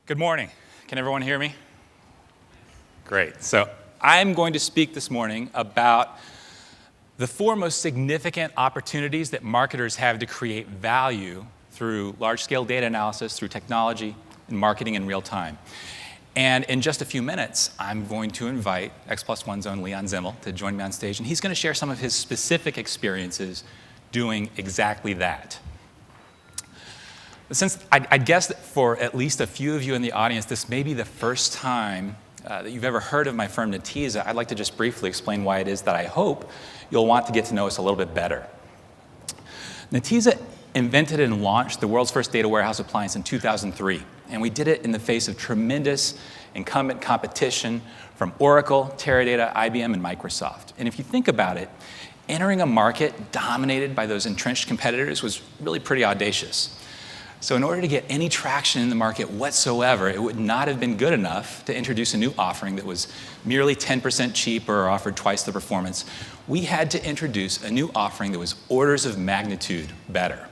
Good morning. Can everyone hear me? Great. So I'm going to speak this morning about the four most significant opportunities that marketers have to create value through large-scale data analysis, through technology, and marketing in real time. And in just a few minutes, I'm going to invite x+1's own Leon Zemel to join me on stage, and he's going to share some of his specific experiences doing exactly that. Since I guess that for at least a few of you in the audience, this may be the first time that you've ever heard of my firm, Netezza, I'd like to just briefly explain why it is that I hope you'll want to get to know us a little bit better. Netezza invented and launched the world's first data warehouse appliance in 2003, and we did it in the face of tremendous incumbent competition from Oracle, Teradata, IBM, and Microsoft. And if you think about it, entering a market dominated by those entrenched competitors was really pretty audacious. So in order to get any traction in the market whatsoever, it would not have been good enough to introduce a new offering that was merely 10% cheaper or offered twice the performance. We had to introduce a new offering that was orders of magnitude better.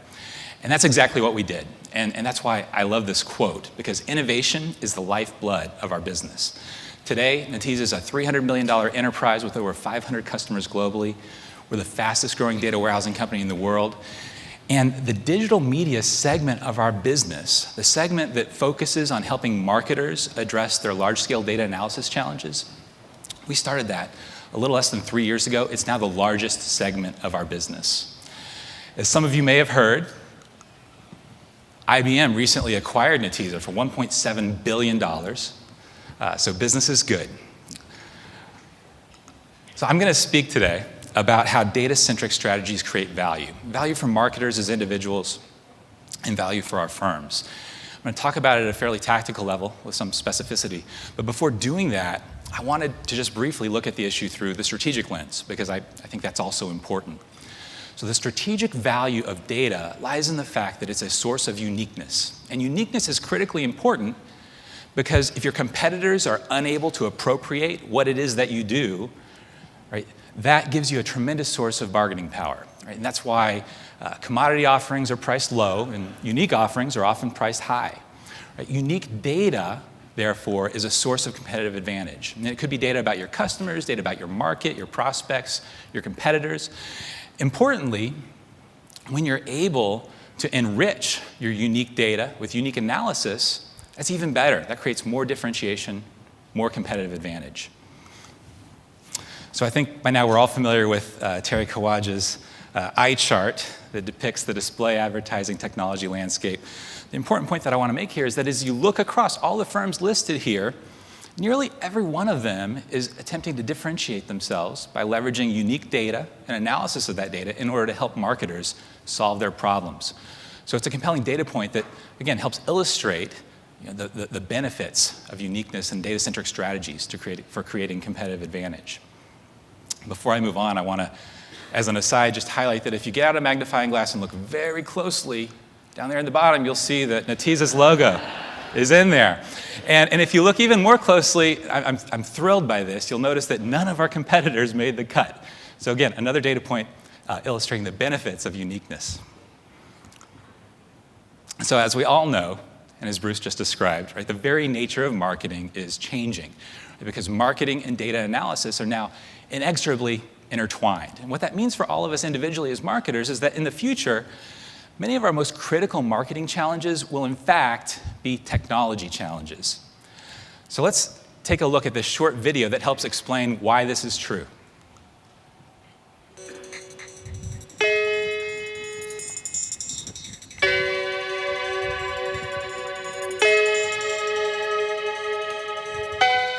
And that's exactly what we did. And that's why I love this quote, because innovation is the lifeblood of our business. Today, Netezza is a $300 million enterprise with over 500 customers globally. We're the fastest growing data warehousing company in the world. And the digital media segment of our business, the segment that focuses on helping marketers address their large-scale data analysis challenges, we started that a little less than 3 years ago. It's now the largest segment of our business. As some of you may have heard, IBM recently acquired Netezza for $1.7 billion, so business is good. So I'm going to speak today about how data-centric strategies create value. Value for marketers as individuals, and value for our firms. I'm going to talk about it at a fairly tactical level with some specificity. But before doing that, I wanted to just briefly look at the issue through the strategic lens, because I think that's also important. So the strategic value of data lies in the fact that it's a source of uniqueness. And uniqueness is critically important because if your competitors are unable to appropriate what it is that you do, right, that gives you a tremendous source of bargaining power. Right? And that's why commodity offerings are priced low and unique offerings are often priced high. Right? Unique data, therefore, is a source of competitive advantage. And it could be data about your customers, data about your market, your prospects, your competitors. Importantly, when you're able to enrich your unique data with unique analysis, that's even better. That creates more differentiation, more competitive advantage. So I think by now we're all familiar with Terry Kawaja's eye chart that depicts the display advertising technology landscape. The important point that I want to make here is that as you look across all the firms listed here, nearly every one of them is attempting to differentiate themselves by leveraging unique data and analysis of that data in order to help marketers solve their problems. So it's a compelling data point that, again, helps illustrate the benefits of uniqueness and data-centric strategies for creating competitive advantage. Before I move on, I want to, as an aside, just highlight that if you get out a magnifying glass and look very closely, down there in the bottom, you'll see that Netezza's logo is in there. And if you look even more closely, I'm thrilled by this, you'll notice that none of our competitors made the cut. So again, another data point illustrating the benefits of uniqueness. So as we all know, and as Bruce just described, right, the very nature of marketing is changing, right, because marketing and data analysis are now inexorably intertwined. And what that means for all of us individually as marketers is that in the future, many of our most critical marketing challenges will in fact be technology challenges. So let's take a look at this short video that helps explain why this is true.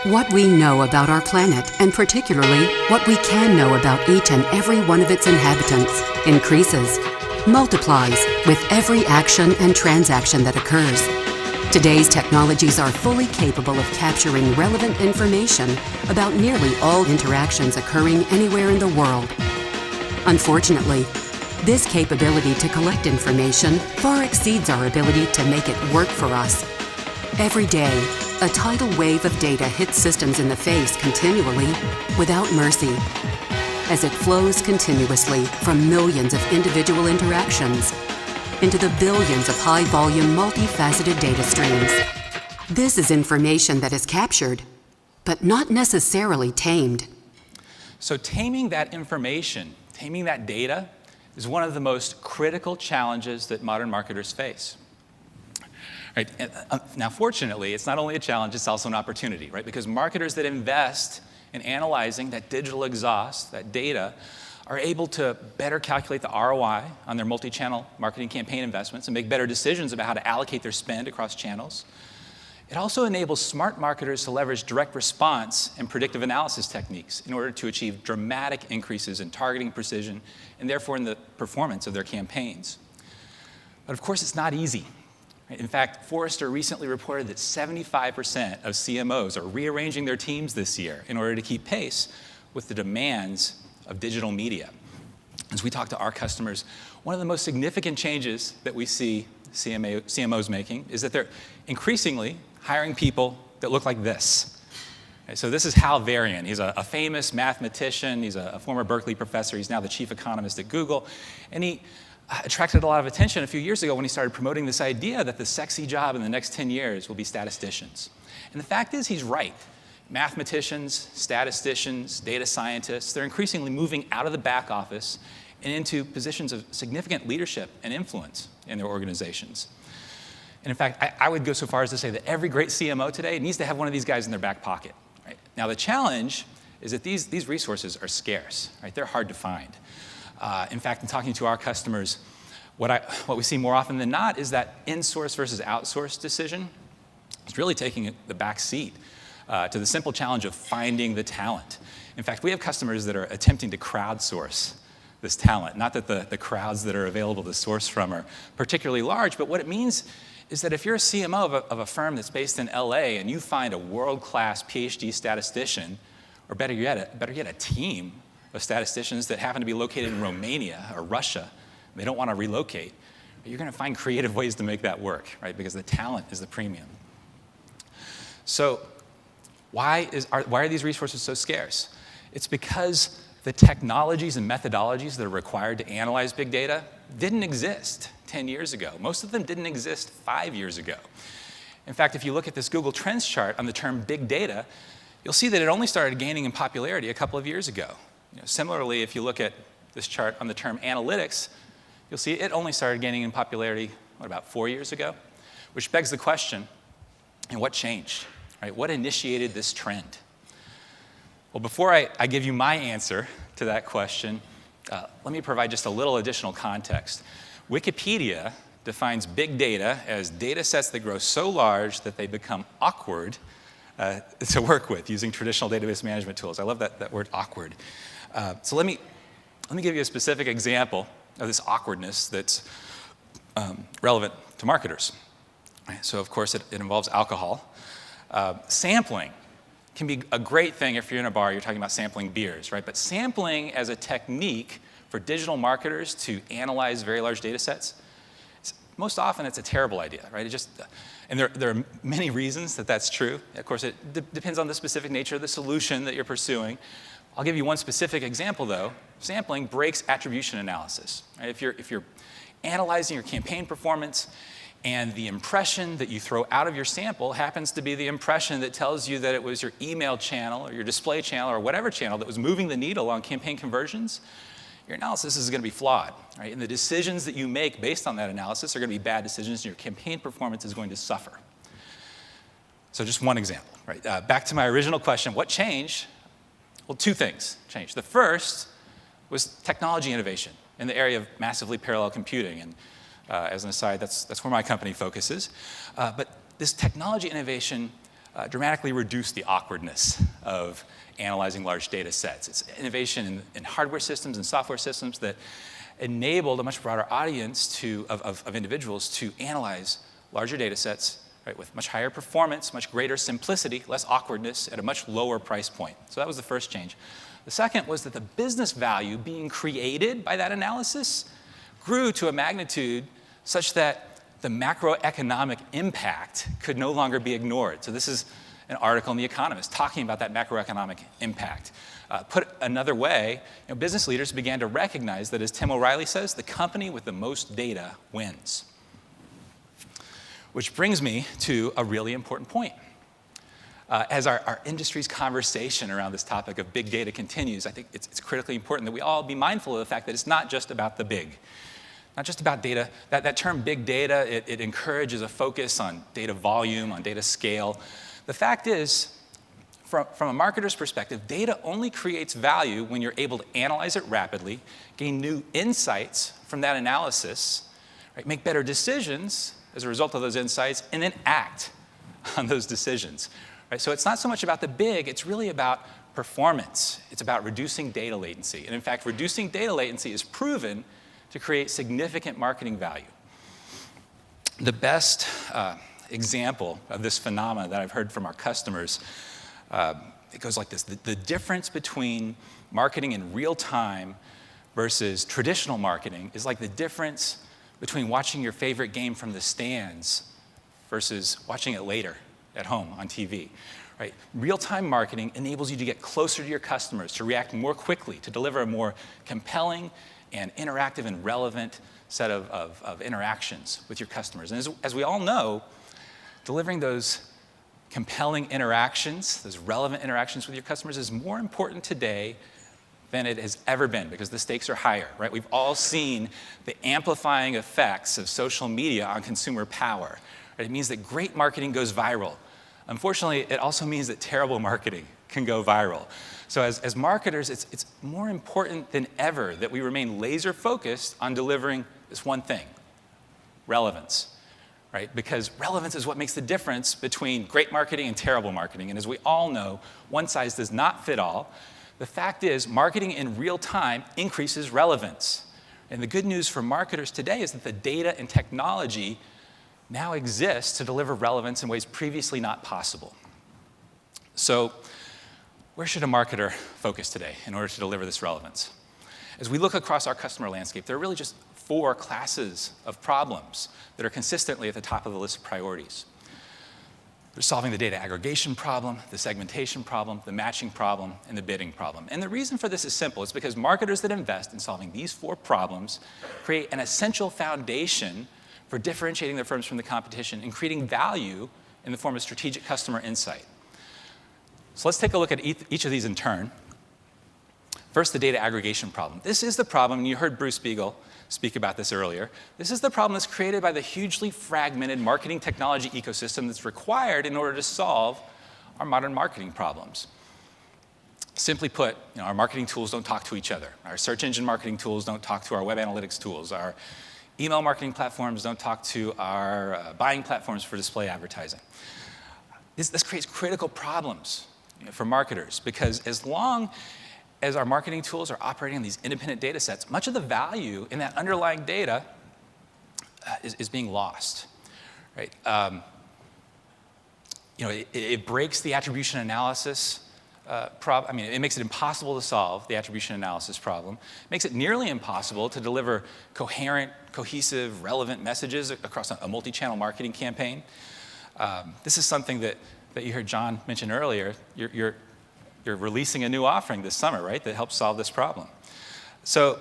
What we know about our planet, and particularly what we can know about each and every one of its inhabitants, increases, multiplies with every action and transaction that occurs. Today's technologies are fully capable of capturing relevant information about nearly all interactions occurring anywhere in the world. Unfortunately, this capability to collect information far exceeds our ability to make it work for us. Every day, a tidal wave of data hits systems in the face continually, without mercy, as it flows continuously from millions of individual interactions into the billions of high-volume, multifaceted data streams. This is information that is captured, but not necessarily tamed. So taming that information, taming that data, is one of the most critical challenges that modern marketers face. Right? Now, fortunately, it's not only a challenge, it's also an opportunity, right? Because marketers that invest in analyzing that digital exhaust, that data, are able to better calculate the ROI on their multi-channel marketing campaign investments and make better decisions about how to allocate their spend across channels. It also enables smart marketers to leverage direct response and predictive analysis techniques in order to achieve dramatic increases in targeting precision and therefore in the performance of their campaigns. But of course, it's not easy. In fact, Forrester recently reported that 75% of CMOs are rearranging their teams this year in order to keep pace with the demands of digital media. As we talk to our customers, one of the most significant changes that we see CMOs making is that they're increasingly hiring people that look like this. Okay, so this is Hal Varian. He's a famous mathematician. He's a former Berkeley professor. He's now the chief economist at Google. And he attracted a lot of attention a few years ago when he started promoting this idea that the sexy job in the next 10 years will be statisticians. And the fact is, he's right. Mathematicians, statisticians, data scientists, they're increasingly moving out of the back office and into positions of significant leadership and influence in their organizations. And in fact, I would go so far as to say that every great CMO today needs to have one of these guys in their back pocket. Right? Now, the challenge is that these resources are scarce. Right? They're hard to find. In fact, in talking to our customers, what we see more often than not is that in-source versus outsource decision is really taking the back seat to the simple challenge of finding the talent. In fact, we have customers that are attempting to crowdsource this talent. Not that the crowds that are available to source from are particularly large, but what it means is that if you're a CMO of a firm that's based in LA and you find a world-class PhD statistician, or better yet, a team of statisticians that happen to be located in Romania or Russia, and they don't want to relocate, you're going to find creative ways to make that work, right? Because the talent is the premium. So why are these resources so scarce? It's because the technologies and methodologies that are required to analyze big data didn't exist 10 years ago. Most of them didn't exist 5 years ago. In fact, if you look at this Google Trends chart on the term big data, you'll see that it only started gaining in popularity a couple of years ago. Similarly, if you look at this chart on the term analytics, you'll see it only started gaining in popularity, about 4 years ago? Which begs the question, and what changed? Right? What initiated this trend? Well, before I give you my answer to that question, let me provide just a little additional context. Wikipedia defines big data as data sets that grow so large that they become awkward to work with using traditional database management tools. I love that word, awkward. So let me give you a specific example of this awkwardness that's relevant to marketers. So of course, it involves alcohol. Sampling can be a great thing if you're in a bar, you're talking about sampling beers, right? But sampling as a technique for digital marketers to analyze very large data sets, most often it's a terrible idea, right? And there are many reasons that that's true. Of course, it depends on the specific nature of the solution that you're pursuing. I'll give you one specific example, though. Sampling breaks attribution analysis. Right? If you're analyzing your campaign performance and the impression that you throw out of your sample happens to be the impression that tells you that it was your email channel or your display channel or whatever channel that was moving the needle on campaign conversions, your analysis is going to be flawed. Right? And the decisions that you make based on that analysis are going to be bad decisions, and your campaign performance is going to suffer. So just one example. Right? Back to my original question, what changed? Well, two things changed. The first was technology innovation in the area of massively parallel computing. And as an aside, that's where my company focuses. But this technology innovation dramatically reduced the awkwardness of analyzing large data sets. It's innovation in hardware systems and software systems that enabled a much broader audience of individuals to analyze larger data sets, right, with much higher performance, much greater simplicity, less awkwardness, at a much lower price point. So that was the first change. The second was that the business value being created by that analysis grew to a magnitude such that the macroeconomic impact could no longer be ignored. So this is an article in The Economist talking about that macroeconomic impact. Put another way, business leaders began to recognize that, as Tim O'Reilly says, the company with the most data wins. Which brings me to a really important point. As our industry's conversation around this topic of big data continues, I think it's critically important that we all be mindful of the fact that it's not just about the big, not just about data. That term big data, it encourages a focus on data volume, on data scale. The fact is, from a marketer's perspective, data only creates value when you're able to analyze it rapidly, gain new insights from that analysis, right, make better decisions as a result of those insights, and then act on those decisions. Right? So it's not so much about the big, it's really about performance. It's about reducing data latency. And in fact, reducing data latency is proven to create significant marketing value. The best example of this phenomena that I've heard from our customers, it goes like this. The difference between marketing in real time versus traditional marketing is like the difference between watching your favorite game from the stands versus watching it later at home on TV. Right? Real-time marketing enables you to get closer to your customers, to react more quickly, to deliver a more compelling and interactive and relevant set of interactions with your customers. And as we all know, delivering those compelling interactions, those relevant interactions with your customers is more important today than it has ever been because the stakes are higher, right? We've all seen the amplifying effects of social media on consumer power. Right? It means that great marketing goes viral. Unfortunately, it also means that terrible marketing can go viral. So as marketers, it's more important than ever that we remain laser focused on delivering this one thing, relevance. Right? Because relevance is what makes the difference between great marketing and terrible marketing. And as we all know, one size does not fit all. The fact is, marketing in real time increases relevance. And the good news for marketers today is that the data and technology now exists to deliver relevance in ways previously not possible. So where should a marketer focus today in order to deliver this relevance? As we look across our customer landscape, there are really just 4 classes of problems that are consistently at the top of the list of priorities. They're solving the data aggregation problem, the segmentation problem, the matching problem, and the bidding problem. And the reason for this is simple. It's because marketers that invest in solving these 4 problems create an essential foundation for differentiating their firms from the competition and creating value in the form of strategic customer insight. So let's take a look at each of these in turn. First, the data aggregation problem. This is the problem, and you heard Bruce Beagle speak about this earlier. This is the problem that's created by the hugely fragmented marketing technology ecosystem that's required in order to solve our modern marketing problems. Simply put, our marketing tools don't talk to each other. Our search engine marketing tools don't talk to our web analytics tools. Our email marketing platforms don't talk to our buying platforms for display advertising. This creates critical problems for marketers because as long as our marketing tools are operating on these independent data sets, much of the value in that underlying data is being lost. Right? It breaks the attribution analysis problem. It makes it impossible to solve the attribution analysis problem. It makes it nearly impossible to deliver coherent, cohesive, relevant messages across a multi-channel marketing campaign. This is something that you heard John mention earlier. You're releasing a new offering this summer, right, that helps solve this problem. So,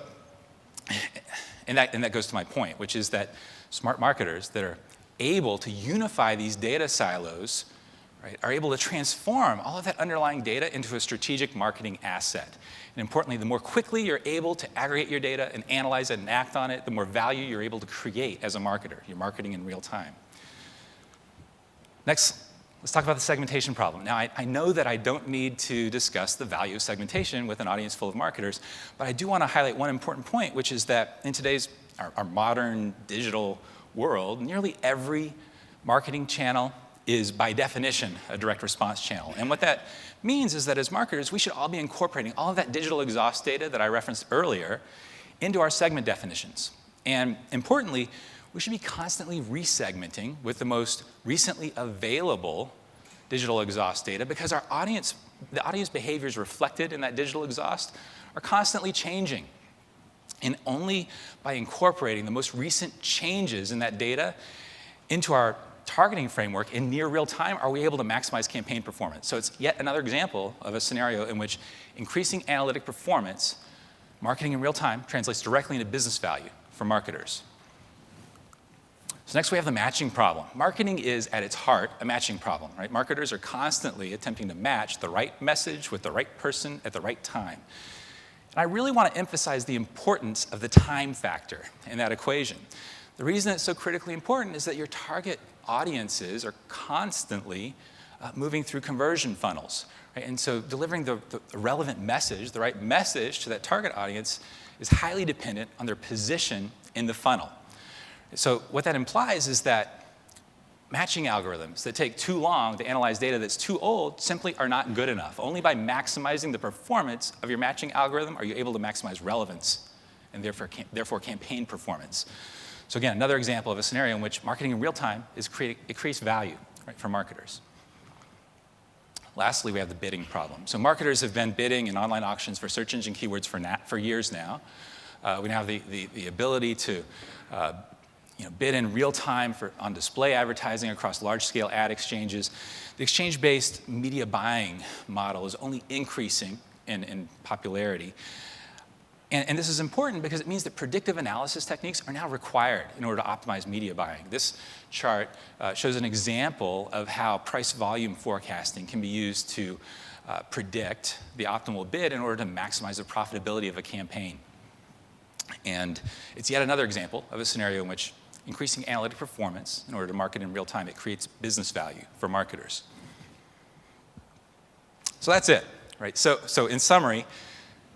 and that goes to my point, which is that smart marketers that are able to unify these data silos, right, are able to transform all of that underlying data into a strategic marketing asset. And importantly, the more quickly you're able to aggregate your data and analyze it and act on it, the more value you're able to create as a marketer. You're marketing in real time. Next, let's talk about the segmentation problem. Now, I know that I don't need to discuss the value of segmentation with an audience full of marketers, but I do want to highlight one important point, which is that in today's, our modern digital world, nearly every marketing channel is by definition a direct response channel. And what that means is that as marketers, we should all be incorporating all of that digital exhaust data that I referenced earlier into our segment definitions. And importantly, we should be constantly resegmenting with the most recently available digital exhaust data because the audience behaviors reflected in that digital exhaust are constantly changing. And only by incorporating the most recent changes in that data into our targeting framework in near real time are we able to maximize campaign performance. So it's yet another example of a scenario in which increasing analytic performance, marketing in real time, translates directly into business value for marketers. So next we have the matching problem. Marketing is, at its heart, a matching problem, right? Marketers are constantly attempting to match the right message with the right person at the right time. And I really want to emphasize the importance of the time factor in that equation. The reason it's so critically important is that your target audiences are constantly moving through conversion funnels, right? And so delivering the relevant message, the right message to that target audience is highly dependent on their position in the funnel. So what that implies is that matching algorithms that take too long to analyze data that's too old simply are not good enough. Only by maximizing the performance of your matching algorithm are you able to maximize relevance and therefore campaign performance. So again, another example of a scenario in which marketing in real time creates value, right, for marketers. Lastly, we have the bidding problem. So marketers have been bidding in online auctions for search engine keywords for years now. We now have the ability to bid in real time on display advertising across large-scale ad exchanges. The exchange-based media buying model is only increasing in popularity. And this is important because it means that predictive analysis techniques are now required in order to optimize media buying. This chart shows an example of how price-volume forecasting can be used to predict the optimal bid in order to maximize the profitability of a campaign. And it's yet another example of a scenario in which increasing analytic performance in order to market in real time, it creates business value for marketers. So that's it, right? So in summary,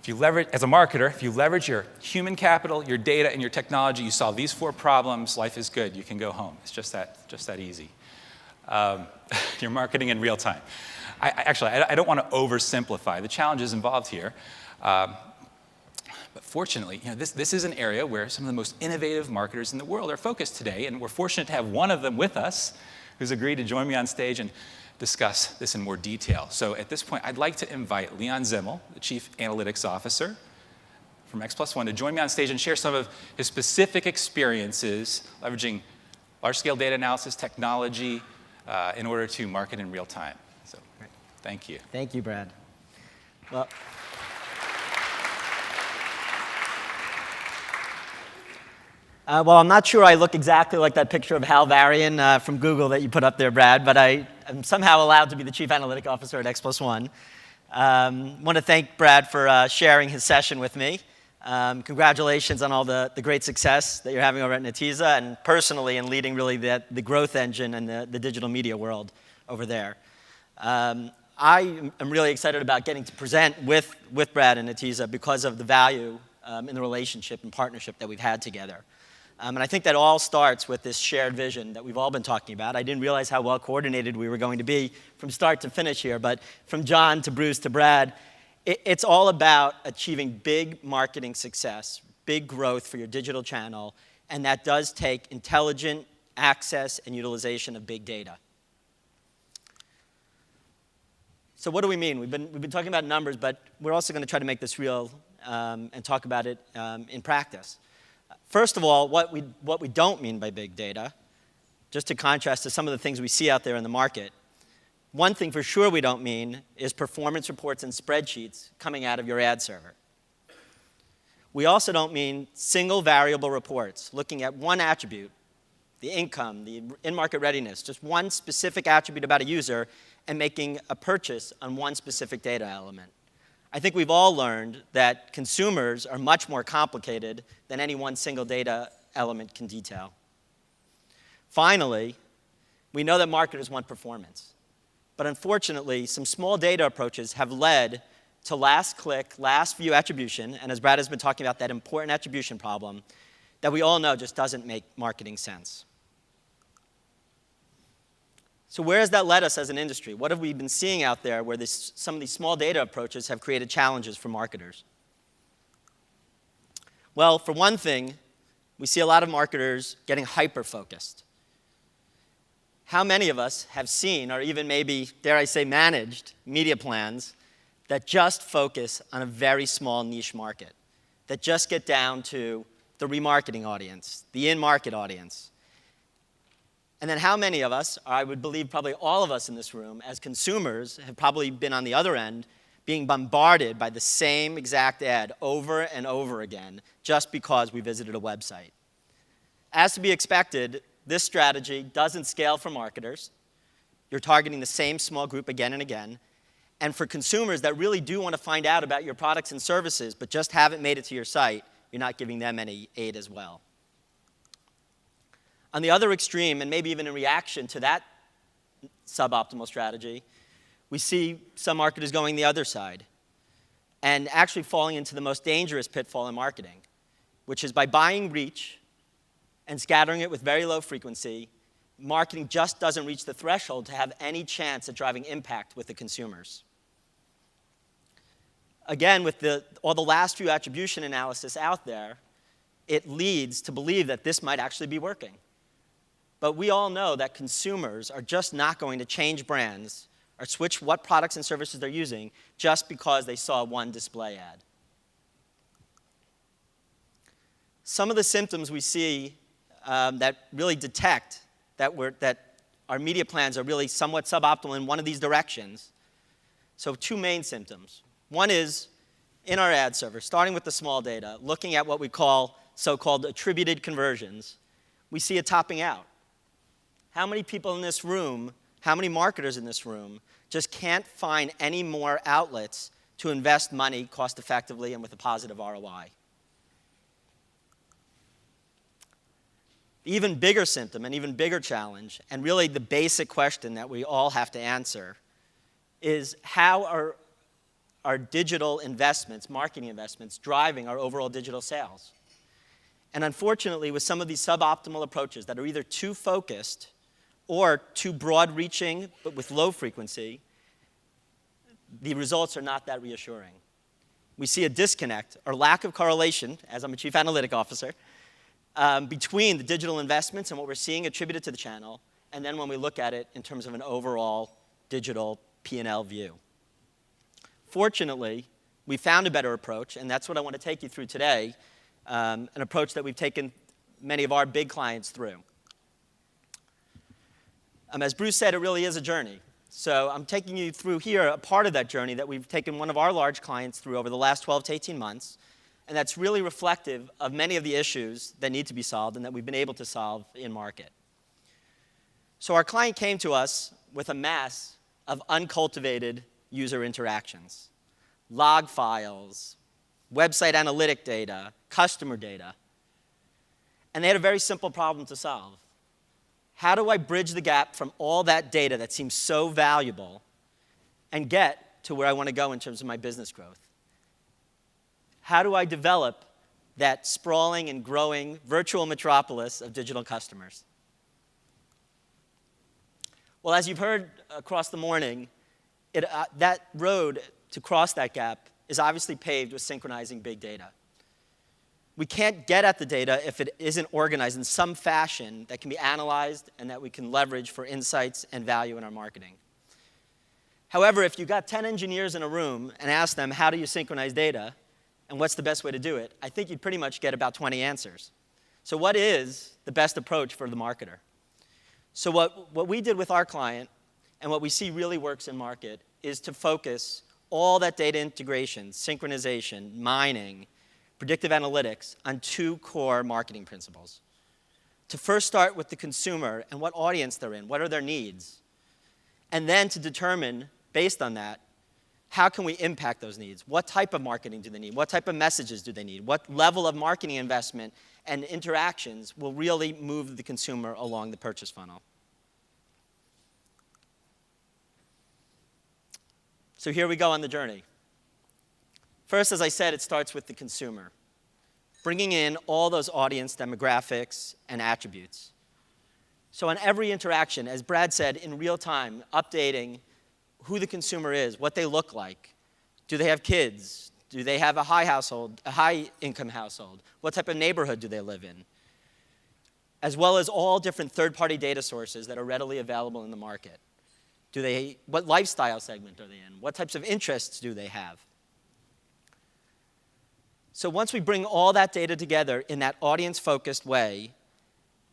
as a marketer, if you leverage your human capital, your data, and your technology, you solve these 4 problems, life is good. You can go home. It's just that easy. You're marketing in real time. I don't want to oversimplify the challenges involved here. But fortunately, this is an area where some of the most innovative marketers in the world are focused today, and we're fortunate to have one of them with us who's agreed to join me on stage and discuss this in more detail. So at this point, I'd like to invite Leon Zemel, the Chief Analytics Officer from x+1, to join me on stage and share some of his specific experiences leveraging large-scale data analysis technology in order to market in real time. So thank you. Thank you, Brad. Well, I'm not sure I look exactly like that picture of Hal Varian from Google that you put up there, Brad, but I am somehow allowed to be the Chief Analytic Officer at x+1. I want to thank Brad for sharing his session with me. Congratulations on all the great success that you're having over at Netezza, and personally in leading really the growth engine and the digital media world over there. I am really excited about getting to present with Brad and Netezza because of the value in the relationship and partnership that we've had together. And I think that all starts with this shared vision that we've all been talking about. I didn't realize how well coordinated we were going to be from start to finish here, but from John to Bruce to Brad, it's all about achieving big marketing success, big growth for your digital channel, and that does take intelligent access and utilization of big data. So what do we mean? We've been talking about numbers, but we're also going to try to make this real and talk about it in practice. First of all, what we don't mean by big data, just to contrast to some of the things we see out there in the market, one thing for sure we don't mean is performance reports and spreadsheets coming out of your ad server. We also don't mean single variable reports, looking at one attribute, the income, the in-market readiness, just one specific attribute about a user, and making a purchase on one specific data element. I think we've all learned that consumers are much more complicated than any one single data element can detail. Finally, we know that marketers want performance. But unfortunately, some small data approaches have led to last click, last view attribution, and as Brad has been talking about, that important attribution problem that we all know just doesn't make marketing sense. So where has that led us as an industry? What have we been seeing out there where some of these small data approaches have created challenges for marketers? Well, for one thing, we see a lot of marketers getting hyper-focused. How many of us have seen, or even maybe, dare I say, managed media plans that just focus on a very small niche market, that just get down to the remarketing audience, the in-market audience? And then how many of us, or I would believe probably all of us in this room, as consumers, have probably been on the other end, being bombarded by the same exact ad over and over again, just because we visited a website? As to be expected, this strategy doesn't scale for marketers. You're targeting the same small group again and again. And for consumers that really do want to find out about your products and services but just haven't made it to your site, you're not giving them any aid as well. On the other extreme, and maybe even in reaction to that suboptimal strategy, we see some marketers going the other side and actually falling into the most dangerous pitfall in marketing, which is by buying reach and scattering it with very low frequency, marketing just doesn't reach the threshold to have any chance at driving impact with the consumers. Again, with all the last few attribution analysis out there, it leads to believe that this might actually be working. But we all know that consumers are just not going to change brands or switch what products and services they're using just because they saw one display ad. Some of the symptoms we see that really detect that our media plans are really somewhat suboptimal in one of these directions. So two main symptoms. One is in our ad server, starting with the small data, looking at what we call so-called attributed conversions, we see it topping out. How many people in this room, how many marketers in this room just can't find any more outlets to invest money cost effectively and with a positive ROI? The even bigger symptom, an even bigger challenge, and really the basic question that we all have to answer is how are our digital investments, marketing investments, driving our overall digital sales? And unfortunately, with some of these suboptimal approaches that are either too focused or too broad-reaching but with low frequency, the results are not that reassuring. We see a disconnect or lack of correlation, as I'm a chief analytic officer, between the digital investments and what we're seeing attributed to the channel, and then when we look at it in terms of an overall digital P&L view. Fortunately, we found a better approach, and that's what I want to take you through today, an approach that we've taken many of our big clients through. As Bruce said, it really is a journey. So I'm taking you through here a part of that journey that we've taken one of our large clients through over the last 12 to 18 months, and that's really reflective of many of the issues that need to be solved and that we've been able to solve in market. So our client came to us with a mass of uncultivated user interactions, log files, website analytic data, customer data. And they had a very simple problem to solve. How do I bridge the gap from all that data that seems so valuable and get to where I want to go in terms of my business growth? How do I develop that sprawling and growing virtual metropolis of digital customers? Well, as you've heard across the morning, that road to cross that gap is obviously paved with synchronizing big data. We can't get at the data if it isn't organized in some fashion that can be analyzed and that we can leverage for insights and value in our marketing. However, if you got 10 engineers in a room and asked them, how do you synchronize data, and what's the best way to do it, I think you'd pretty much get about 20 answers. So what is the best approach for the marketer? So what we did with our client, and what we see really works in market, is to focus all that data integration, synchronization, mining, predictive analytics on two core marketing principles. To first start with the consumer and what audience they're in, what are their needs, and then to determine, based on that, how can we impact those needs? What type of marketing do they need? What type of messages do they need? What level of marketing investment and interactions will really move the consumer along the purchase funnel? So here we go on the journey. First, as I said, it starts with the consumer, bringing in all those audience demographics and attributes. So on every interaction, as Brad said, in real time, updating who the consumer is, what they look like. Do they have kids? Do they have a high income household? What type of neighborhood do they live in? As well as all different third-party data sources that are readily available in the market. What lifestyle segment are they in? What types of interests do they have? So once we bring all that data together in that audience-focused way,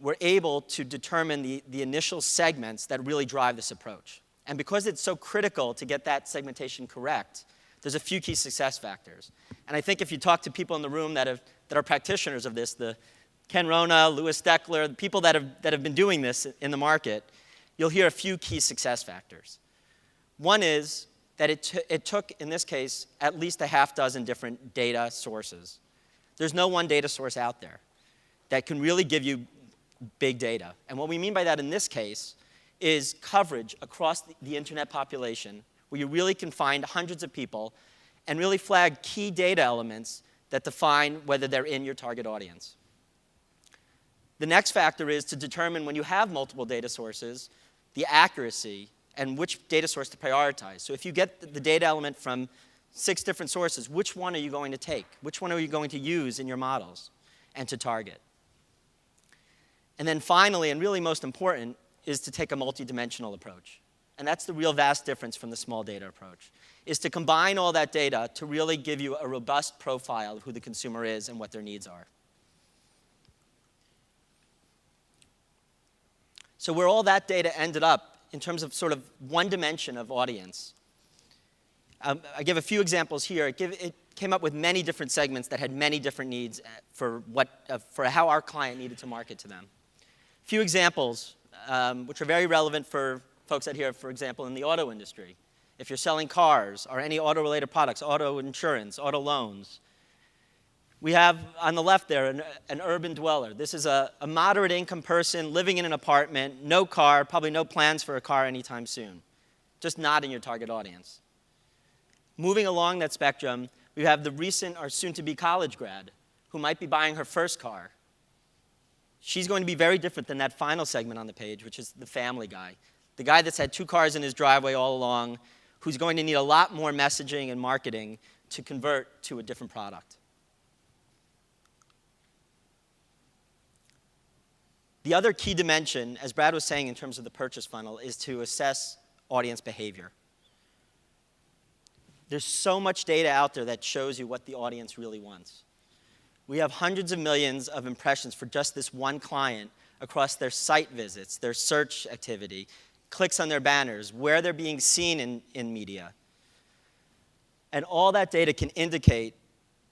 we're able to determine the initial segments that really drive this approach. And because it's so critical to get that segmentation correct, there's a few key success factors. And I think if you talk to people in the room that are practitioners of this, the Ken Rona, Louis Steckler, the people that have been doing this in the market, you'll hear a few key success factors. One is that it took, in this case, at least a half dozen different data sources. There's no one data source out there that can really give you big data. And what we mean by that in this case is coverage across the internet population, where you really can find hundreds of people and really flag key data elements that define whether they're in your target audience. The next factor is to determine, when you have multiple data sources, the accuracy and which data source to prioritize. So if you get the data element from 6 different sources, which one are you going to take? Which one are you going to use in your models and to target? And then finally, and really most important, is to take a multidimensional approach. And that's the real vast difference from the small data approach, is to combine all that data to really give you a robust profile of who the consumer is and what their needs are. So where all that data ended up in terms of sort of one dimension of audience, I give a few examples here. It came up with many different segments that had many different needs for how our client needed to market to them. A few examples, which are very relevant for folks out here, for example, in the auto industry. If you're selling cars or any auto-related products, auto insurance, auto loans. We have on the left there an urban dweller. This is a moderate income person living in an apartment, no car, probably no plans for a car anytime soon. Just not in your target audience. Moving along that spectrum, we have the recent or soon-to-be college grad who might be buying her first car. She's going to be very different than that final segment on the page, which is the family guy. The guy that's had 2 cars in his driveway all along, who's going to need a lot more messaging and marketing to convert to a different product. The other key dimension, as Brad was saying in terms of the purchase funnel, is to assess audience behavior. There's so much data out there that shows you what the audience really wants. We have hundreds of millions of impressions for just this one client across their site visits, their search activity, clicks on their banners, where they're being seen in media. And all that data can indicate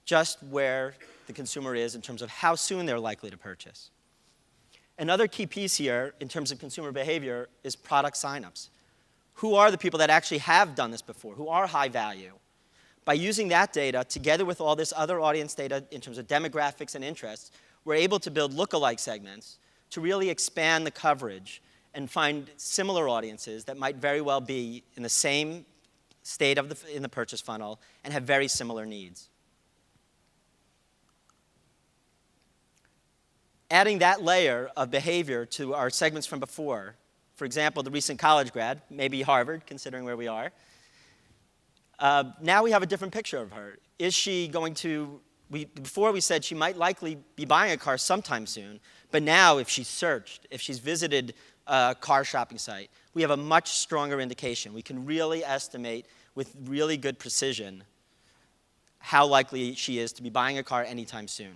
just where the consumer is in terms of how soon they're likely to purchase. Another key piece here in terms of consumer behavior is product signups. Who are the people that actually have done this before, who are high value? By using that data together with all this other audience data in terms of demographics and interests, we're able to build lookalike segments to really expand the coverage and find similar audiences that might very well be in the same state in the purchase funnel and have very similar needs. Adding that layer of behavior to our segments from before, for example, the recent college grad, maybe Harvard, considering where we are, now we have a different picture of her. Is she going to, before we said she might likely be buying a car sometime soon, but now if she's searched, if she's visited a car shopping site, we have a much stronger indication. We can really estimate with really good precision how likely she is to be buying a car anytime soon.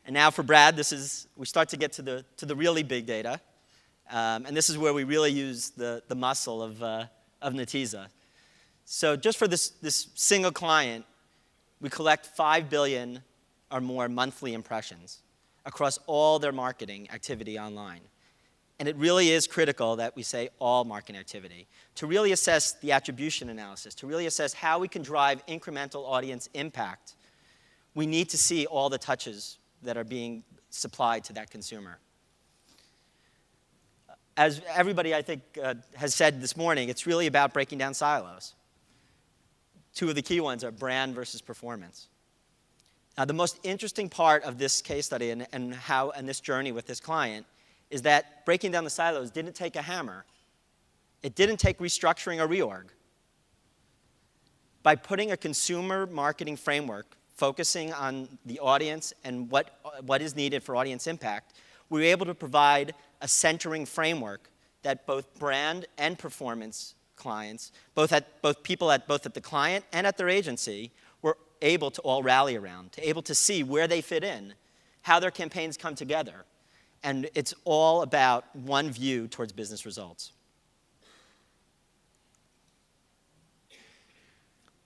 And now for Brad, we start to get to the really big data. And this is where we really use the muscle of Netezza. So just for this single client, we collect 5 billion or more monthly impressions across all their marketing activity online. And it really is critical that we say all marketing activity to really assess the attribution analysis, to really assess how we can drive incremental audience impact. We need to see all the touches that are being supplied to that consumer. As everybody, I think, has said this morning, it's really about breaking down silos. 2 of the key ones are brand versus performance. Now, the most interesting part of this case study and this journey with this client is that breaking down the silos didn't take a hammer. It didn't take restructuring or reorg. By putting a consumer marketing framework focusing on the audience and what is needed for audience impact, we were able to provide a centering framework that both brand and performance clients, both people at the client and at their agency, were able to all rally around, to able to see where they fit in, how their campaigns come together. And it's all about one view towards business results.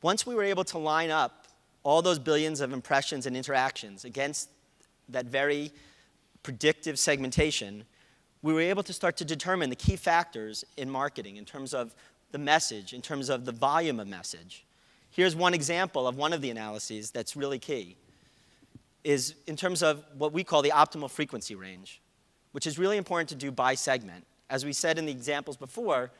Once we were able to line up all those billions of impressions and interactions against that very predictive segmentation, we were able to start to determine the key factors in marketing in terms of the message, in terms of the volume of message. Here's one example of one of the analyses that's really key, is in terms of what we call the optimal frequency range, which is really important to do by segment. As we said in the examples before,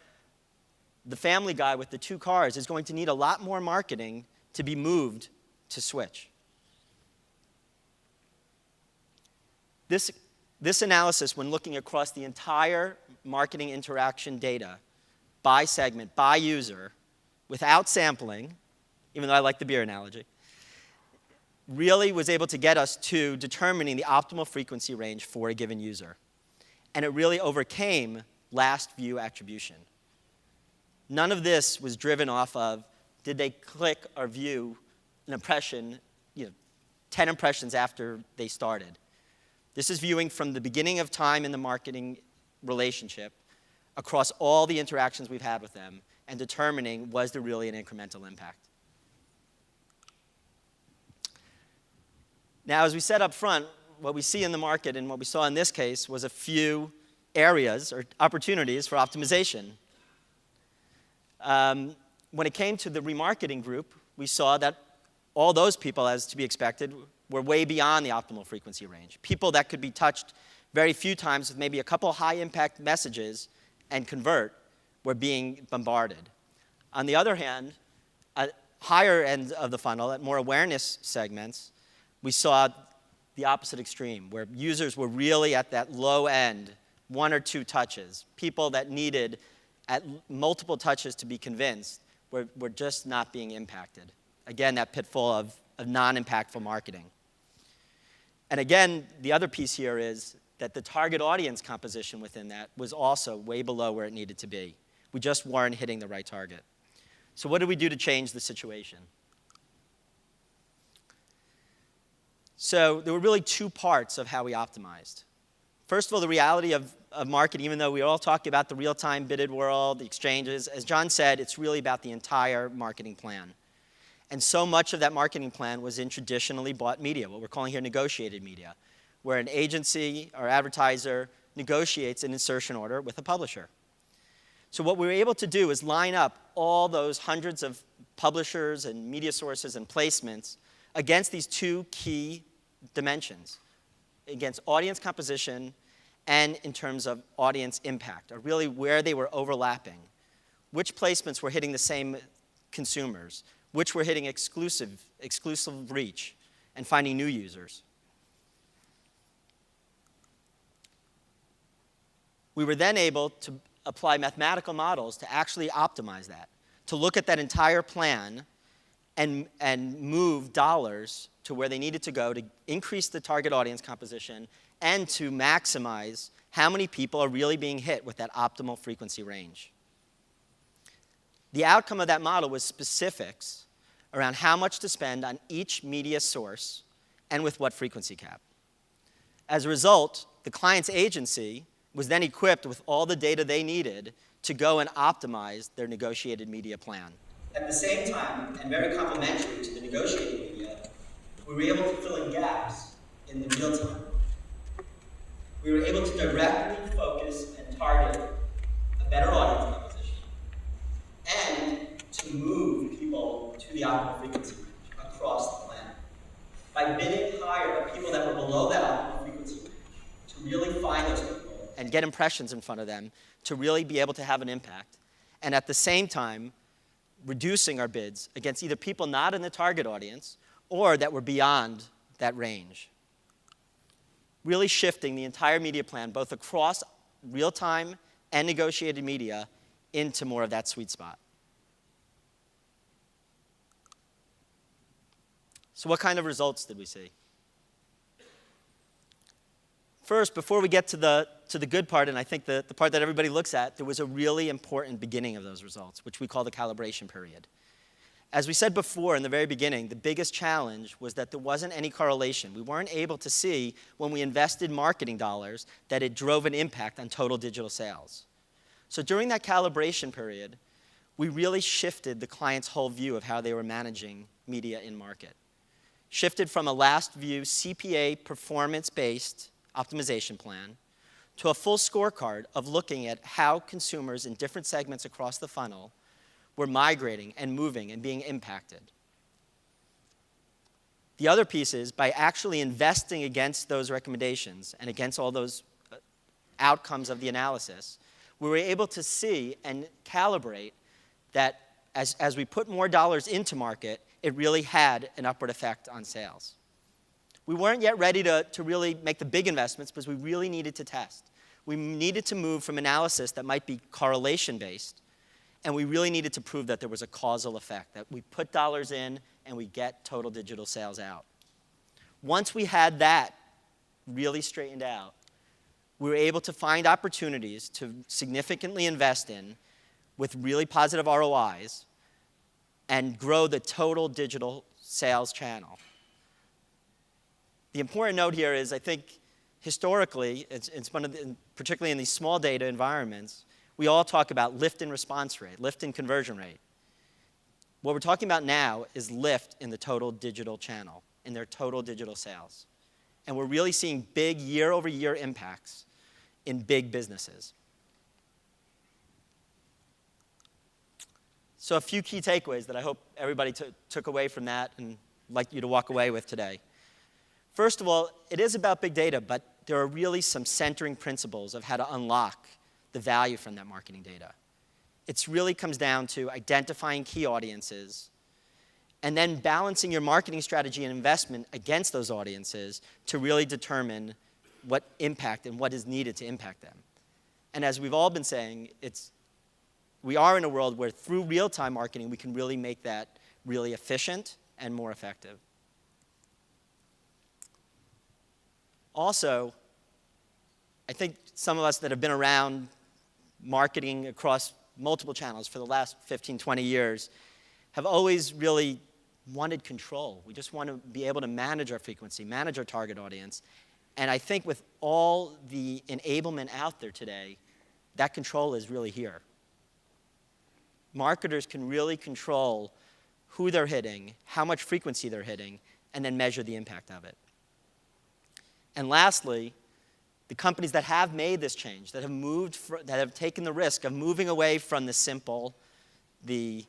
the family guy with the 2 cars is going to need a lot more marketing to be moved to switch. This analysis, when looking across the entire marketing interaction data, by segment, by user, without sampling, even though I like the beer analogy, really was able to get us to determining the optimal frequency range for a given user. And it really overcame last view attribution. None of this was driven off of, did they click or view an impression, 10 impressions after they started. This is viewing from the beginning of time in the marketing relationship across all the interactions we've had with them and determining, was there really an incremental impact? Now, as we said up front, what we see in the market and what we saw in this case was a few areas or opportunities for optimization. When it came to the remarketing group, we saw that all those people, as to be expected, were way beyond the optimal frequency range. People that could be touched very few times with maybe a couple high-impact messages and convert were being bombarded. On the other hand, at higher end of the funnel, at more awareness segments, we saw the opposite extreme, where users were really at that low end, 1 or 2 touches. People that needed at multiple touches to be convinced were just not being impacted. Again, that pitfall of non-impactful marketing. And again, the other piece here is that the target audience composition within that was also way below where it needed to be. We just weren't hitting the right target. So what did we do to change the situation? So there were really 2 parts of how we optimized. First of all, the reality of marketing, even though we all talk about the real-time bidded world, the exchanges, as John said, it's really about the entire marketing plan. And so much of that marketing plan was in traditionally bought media, what we're calling here negotiated media, where an agency or advertiser negotiates an insertion order with a publisher. So what we were able to do is line up all those hundreds of publishers and media sources and placements against these 2 key dimensions, against audience composition and in terms of audience impact, or really where they were overlapping. Which placements were hitting the same consumers, which were hitting exclusive reach and finding new users. We were then able to apply mathematical models to actually optimize that, to look at that entire plan and move dollars to where they needed to go to increase the target audience composition and to maximize how many people are really being hit with that optimal frequency range. The outcome of that model was specifics around how much to spend on each media source and with what frequency cap. As a result, the client's agency was then equipped with all the data they needed to go and optimize their negotiated media plan. At the same time, and very complementary to the negotiated media, we were able to fill in gaps in the real time. We were able to directly focus and target a better audience composition and to move people to the optimal frequency range across the plan. By bidding higher at people that were below that optimal frequency range, to really find those people and get impressions in front of them to really be able to have an impact, and at the same time, reducing our bids against either people not in the target audience or that were beyond that range. Really shifting the entire media plan, both across real-time and negotiated media, into more of that sweet spot. So what kind of results did we see? First, before we get to the good part, and I think the part that everybody looks at, there was a really important beginning of those results, which we call the calibration period. As we said before in the very beginning, the biggest challenge was that there wasn't any correlation. We weren't able to see when we invested marketing dollars that it drove an impact on total digital sales. So during that calibration period, we really shifted the client's whole view of how they were managing media in market. shifted from a last view CPA performance-based optimization plan to a full scorecard of looking at how consumers in different segments across the funnel were migrating and moving and being impacted. The other piece is by actually investing against those recommendations and against all those outcomes of the analysis, we were able to see and calibrate that as we put more dollars into market, it really had an upward effect on sales. We weren't yet ready to really make the big investments because we really needed to test. We needed to move from analysis that might be correlation-based, and we really needed to prove that there was a causal effect, that we put dollars in and we get total digital sales out. Once we had that really straightened out, we were able to find opportunities to significantly invest in with really positive ROIs and grow the total digital sales channel. The important note here is I think historically, it's one of the, particularly in these small data environments, we all talk about lift in response rate, lift in conversion rate. What we're talking about now is lift in the total digital channel, in their total digital sales. And we're really seeing big year-over-year impacts in big businesses. So a few key takeaways that I hope everybody took away from that and like you to walk away with today. First of all, it is about big data, but there are really some centering principles of how to unlock the value from that marketing data. It really comes down to identifying key audiences and then balancing your marketing strategy and investment against those audiences to really determine what impact and what is needed to impact them. And as we've all been saying, we are in a world where through real-time marketing, we can really make that really efficient and more effective. Also, I think some of us that have been around marketing across multiple channels for the last 15, 20 years have always really wanted control. We just want to be able to manage our frequency, manage our target audience. And I think with all the enablement out there today, that control is really here. Marketers can really control who they're hitting, how much frequency they're hitting, and then measure the impact of it. And lastly, the companies that have made this change, that have taken the risk of moving away from the simple, the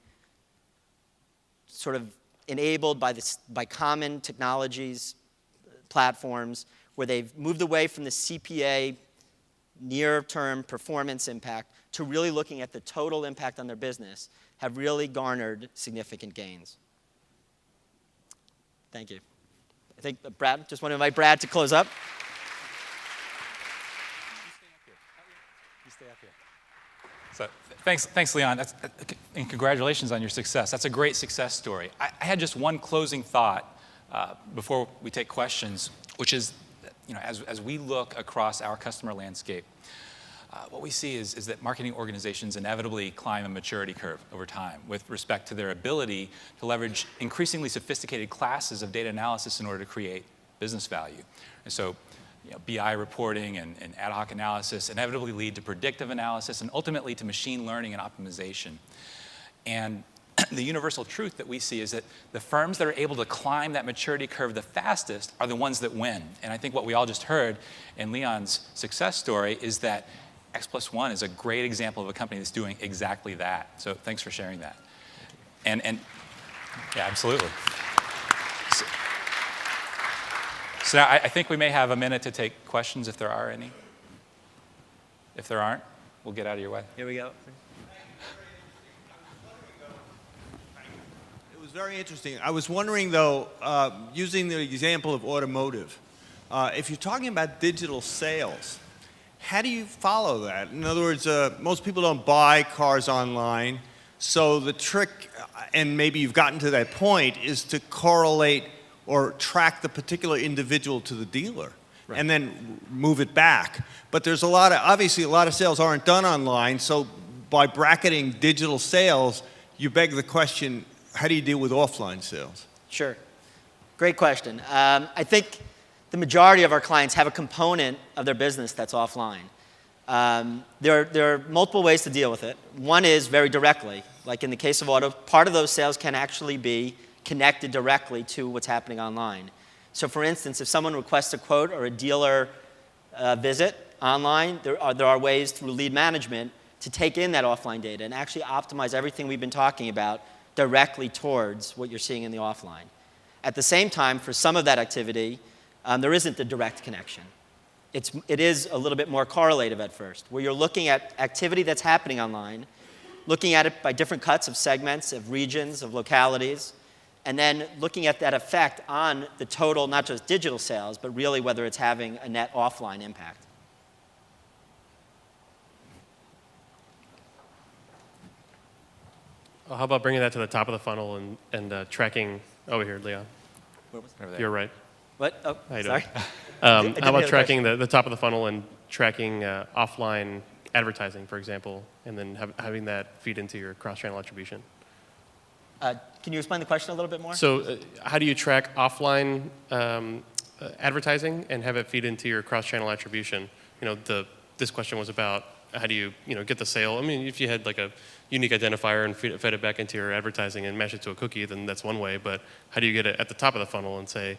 sort of enabled by common technologies, platforms, where they've moved away from the CPA near-term performance impact to really looking at the total impact on their business, have really garnered significant gains. Thank you. I think Brad, just want to invite Brad to close up. You stay up here. So thanks, Leon. And congratulations on your success. That's a great success story. I had just one closing thought before we take questions, which is, as we look across our customer landscape, what we see is that marketing organizations inevitably climb a maturity curve over time with respect to their ability to leverage increasingly sophisticated classes of data analysis in order to create business value. And so, BI reporting and ad hoc analysis inevitably lead to predictive analysis and ultimately to machine learning and optimization. And the universal truth that we see is that the firms that are able to climb that maturity curve the fastest are the ones that win. And I think what we all just heard in Leon's success story is that x+1 is a great example of a company that's doing exactly that. So thanks for sharing that. And yeah, absolutely. So now I think we may have a minute to take questions if there are any. If there aren't, we'll get out of your way. Here we go. It was very interesting. I was wondering, though, using the example of automotive, if you're talking about digital sales, how do you follow that? In other words, most people don't buy cars online, so the trick, and maybe you've gotten to that point, is to correlate or track the particular individual to the dealer, right, and then move it back. But there's obviously a lot of sales aren't done online, so by bracketing digital sales, you beg the question, how do you deal with offline sales? Sure. Great question. I think the majority of our clients have a component of their business that's offline. There are multiple ways to deal with it. One is very directly, like in the case of auto, part of those sales can actually be connected directly to what's happening online. So for instance, if someone requests a quote or a dealer visit online, there are ways through lead management to take in that offline data and actually optimize everything we've been talking about directly towards what you're seeing in the offline. At the same time, for some of that activity, there isn't the direct connection. It is a little bit more correlative at first, where you're looking at activity that's happening online, looking at it by different cuts of segments, of regions, of localities, and then looking at that effect on the total, not just digital sales, but really whether it's having a net offline impact. Well, how about bringing that to the top of the funnel and tracking over here, Leon? Where was that? You're right. What? Oh, How you sorry. doing? How about tracking the top of the funnel and tracking offline advertising, for example, and then having that feed into your cross-channel attribution? Can you explain the question a little bit more? So how do you track offline advertising and have it feed into your cross-channel attribution? This question was about how do you get the sale. I mean, if you had like a unique identifier and fed it back into your advertising and match it to a cookie, then that's one way. But how do you get it at the top of the funnel and say,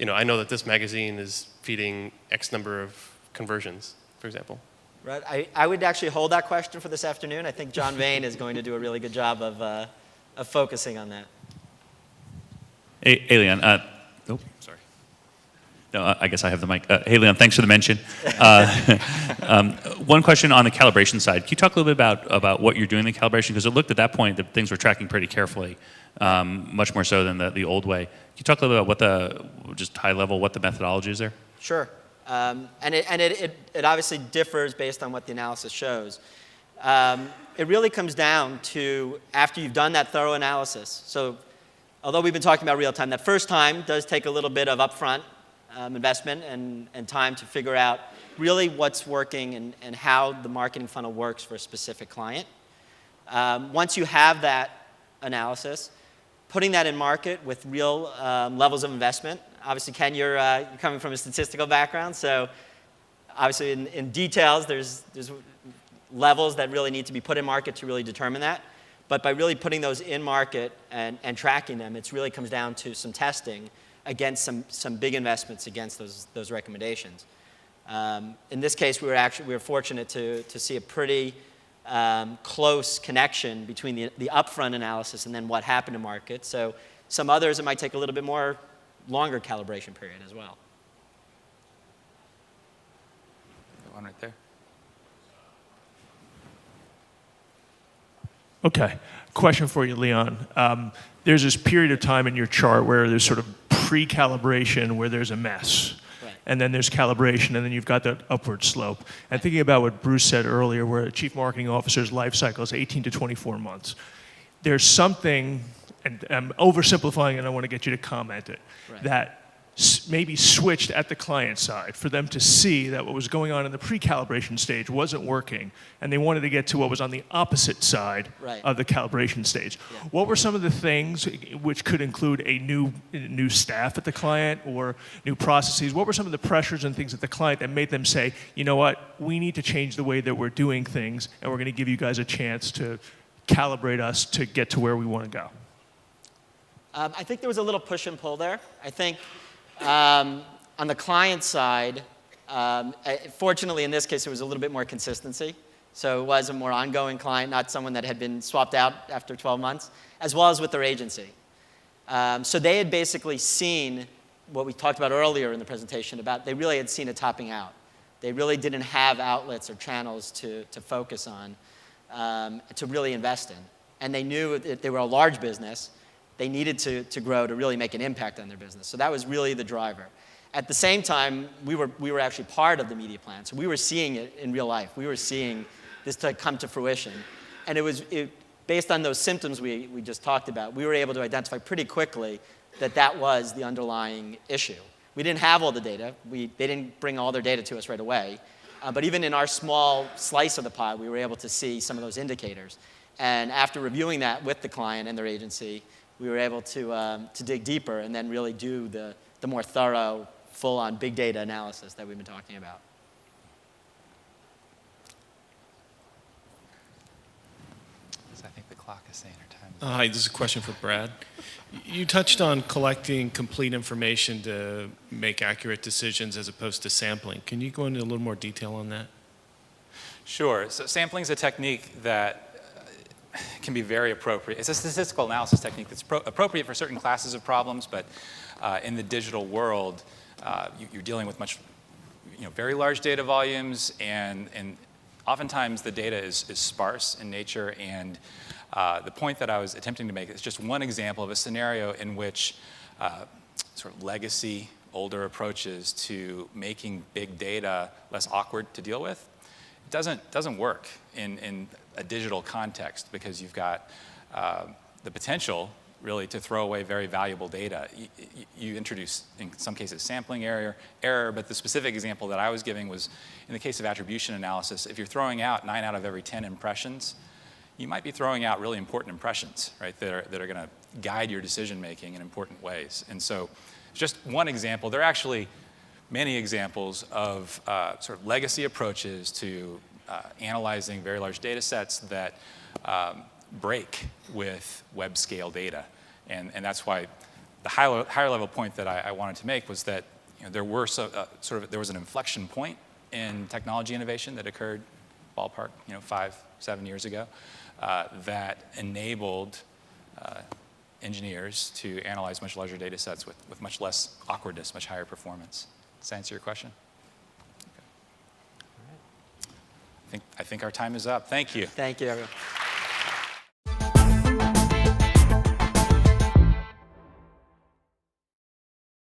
I know that this magazine is feeding X number of conversions, for example? Right. I would actually hold that question for this afternoon. I think John Vane is going to do a really good job of focusing on that. Hey, Leon. Sorry. No, I guess I have the mic. Hey, Leon, thanks for the mention. One question on the calibration side. Can you talk a little bit about what you're doing in the calibration? Because it looked at that point that things were tracking pretty carefully, much more so than the old way. Can you talk a little bit about just high level, what the methodology is there? Sure. And it obviously differs based on what the analysis shows. It really comes down to after you've done that thorough analysis. So although we've been talking about real time, that first time does take a little bit of upfront investment and time to figure out really what's working and how the marketing funnel works for a specific client. Once you have that analysis, putting that in market with real levels of investment. Obviously, Ken, you're coming from a statistical background, so obviously in details, there's levels that really need to be put in market to really determine that. But by really putting those in market and tracking them, it really comes down to some testing against some big investments against those recommendations. In this case, we were fortunate to see a pretty close connection between the upfront analysis and then what happened in market. So some others, it might take a little bit more longer calibration period as well. That one right there. Okay. Question for you, Leon. There's this period of time in your chart where there's sort of pre-calibration where there's a mess. Right. And then there's calibration, and then you've got that upward slope. And thinking about what Bruce said earlier, where a chief marketing officer's life cycle is 18 to 24 months. There's something, and I'm oversimplifying and I want to get you to comment it, Right. that maybe switched at the client side for them to see that what was going on in the pre-calibration stage wasn't working, and they wanted to get to what was on the opposite side Right. of the calibration stage. Yeah. What were some of the things, which could include a new staff at the client or new processes? What were some of the pressures and things at the client that made them say, you know what, we need to change the way that we're doing things, and we're going to give you guys a chance to calibrate us to get to where we want to go? I think there was a little push and pull there. I think on the client side, fortunately in this case, it was a little bit more consistency. So it was a more ongoing client, not someone that had been swapped out after 12 months, as well as with their agency. So they had basically seen what we talked about earlier in the presentation about they really had seen it topping out. They really didn't have outlets or channels to focus on, to really invest in. And they knew that they were a large business. They needed to grow to really make an impact on their business. So that was really the driver. At the same time, we were actually part of the media plan. So we were seeing it in real life. We were seeing this to come to fruition. And based on those symptoms we just talked about, we were able to identify pretty quickly that was the underlying issue. We didn't have all the data. They didn't bring all their data to us right away. But even in our small slice of the pie, we were able to see some of those indicators. And after reviewing that with the client and their agency, we were able to dig deeper and then really do the more thorough, full-on big data analysis that we've been talking about. So I think the clock is saying our time. Hi, this is a question for Brad. You touched on collecting complete information to make accurate decisions as opposed to sampling. Can you go into a little more detail on that? Sure. So sampling is a technique that can be very appropriate. It's a statistical analysis technique that's appropriate for certain classes of problems, but in the digital world, you're dealing with very large data volumes, and oftentimes the data is sparse in nature. And the point that I was attempting to make is just one example of a scenario in which sort of legacy, older approaches to making big data less awkward to deal with doesn't work in a digital context, because you've got the potential really to throw away very valuable data. You introduce, in some cases, sampling error, but the specific example that I was giving was in the case of attribution analysis. If you're throwing out 9 out of every 10 impressions, you might be throwing out really important impressions, right, that are going to guide your decision making in important ways. And so just one example. There are actually many examples of sort of legacy approaches to analyzing very large data sets that break with web scale data. And that's why the higher level point that I wanted to make was that there was an inflection point in technology innovation that occurred ballpark 5-7 years ago that enabled engineers to analyze much larger data sets with much less awkwardness, much higher performance. Does that answer your question? Okay. I think our time is up. Thank you. Thank you, everyone.